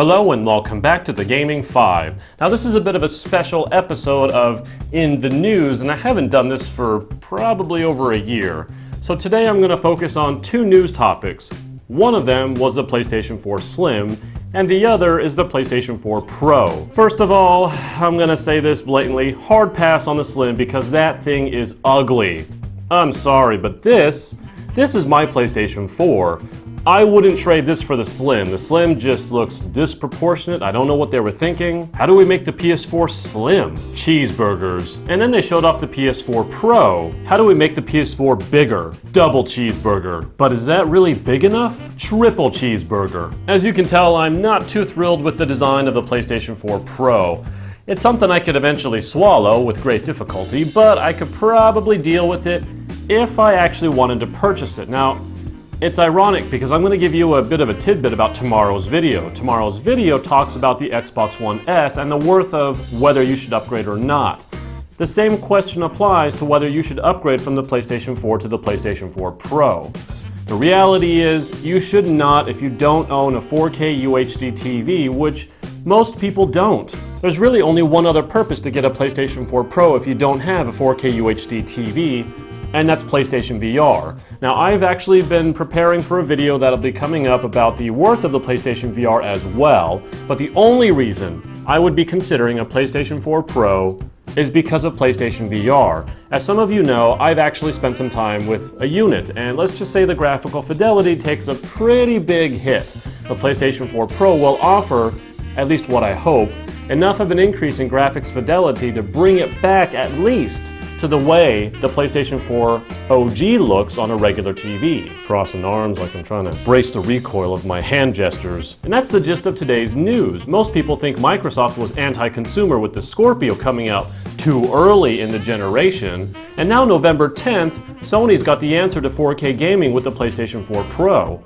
Hello and welcome back to the Gaming 5. Now this is a bit of a special episode of In the News, and I haven't done this for probably over a year. So today I'm going to focus on two news topics. One of them was the PlayStation 4 Slim, and the other is the PlayStation 4 Pro. First of all, I'm going to say this blatantly, hard pass on the Slim because that thing is ugly. I'm sorry, but this is my PlayStation 4. I wouldn't trade this for the Slim. The Slim just looks disproportionate. I don't know what they were thinking. How do we make the PS4 Slim? Cheeseburgers. And then they showed off the PS4 Pro. How do we make the PS4 bigger? Double cheeseburger. But is that really big enough? Triple cheeseburger. As you can tell, I'm not too thrilled with the design of the PlayStation 4 Pro. It's something I could eventually swallow with great difficulty, but I could probably deal with it if I actually wanted to purchase it. Now, it's ironic because I'm going to give you a bit of a tidbit about tomorrow's video. Tomorrow's video talks about the Xbox One S and the worth of whether you should upgrade or not. The same question applies to whether you should upgrade from the PlayStation 4 to the PlayStation 4 Pro. The reality is you should not if you don't own a 4K UHD TV, which most people don't. There's really only one other purpose to get a PlayStation 4 Pro if you don't have a 4K UHD TV, and that's PlayStation VR. Now, I've actually been preparing for a video that'll be coming up about the worth of the PlayStation VR as well, but the only reason I would be considering a PlayStation 4 Pro is because of PlayStation VR. As some of you know, I've actually spent some time with a unit, and let's just say the graphical fidelity takes a pretty big hit. The PlayStation 4 Pro will offer, at least what I hope, enough of an increase in graphics fidelity to bring it back at least to the way the PlayStation 4 OG looks on a regular TV. Crossing arms like I'm trying to brace the recoil of my hand gestures. And that's the gist of today's news. Most people think Microsoft was anti-consumer with the Scorpio coming out too early in the generation, and now November 10th, Sony's got the answer to 4K gaming with the PlayStation 4 Pro.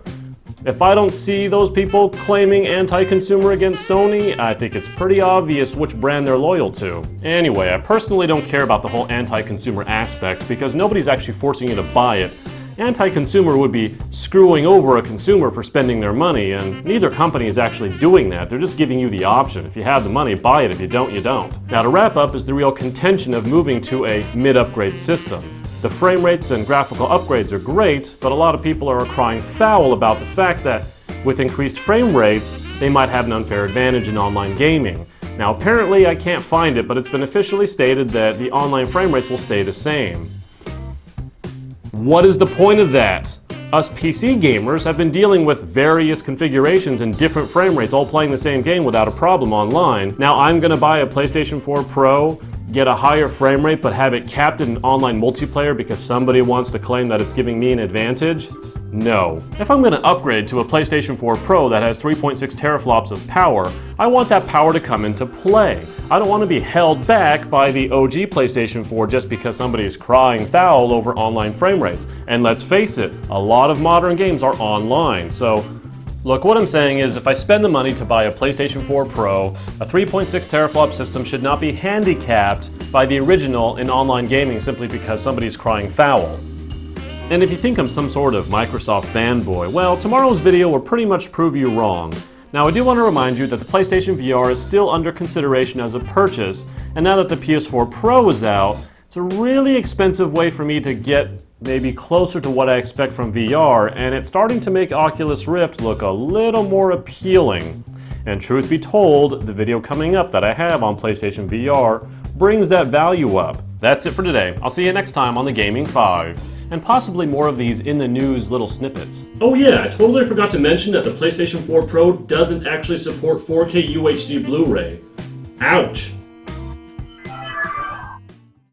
If I don't see those people claiming anti-consumer against Sony, I think it's pretty obvious which brand they're loyal to. Anyway, I personally don't care about the whole anti-consumer aspect because nobody's actually forcing you to buy it. Anti-consumer would be screwing over a consumer for spending their money, and neither company is actually doing that. They're just giving you the option. If you have the money, buy it. If you don't, you don't. Now, to wrap up is the real contention of moving to a mid-upgrade system. The frame rates and graphical upgrades are great, but a lot of people are crying foul about the fact that with increased frame rates, they might have an unfair advantage in online gaming. Now, apparently I can't find it, but it's been officially stated that the online frame rates will stay the same. What is the point of that? Us PC gamers have been dealing with various configurations and different frame rates all playing the same game without a problem online. Now I'm gonna buy a PlayStation 4 Pro, get a higher frame rate, but have it capped in online multiplayer because somebody wants to claim that it's giving me an advantage? No. If I'm gonna upgrade to a PlayStation 4 Pro that has 3.6 teraflops of power, I want that power to come into play. I don't want to be held back by the OG PlayStation 4 just because somebody is crying foul over online frame rates. And let's face it, a lot of modern games are online, so look, what I'm saying is if I spend the money to buy a PlayStation 4 Pro, a 3.6 teraflop system should not be handicapped by the original in online gaming simply because somebody's crying foul. And if you think I'm some sort of Microsoft fanboy, well, tomorrow's video will pretty much prove you wrong. Now, I do want to remind you that the PlayStation VR is still under consideration as a purchase, and now that the PS4 Pro is out, it's a really expensive way for me to get maybe closer to what I expect from VR, and it's starting to make Oculus Rift look a little more appealing. And truth be told, the video coming up that I have on PlayStation VR brings that value up. That's it for today. I'll see you next time on the Gaming 5. And possibly more of these in the news little snippets. Oh yeah, I totally forgot to mention that the PlayStation 4 Pro doesn't actually support 4K UHD Blu-ray. Ouch!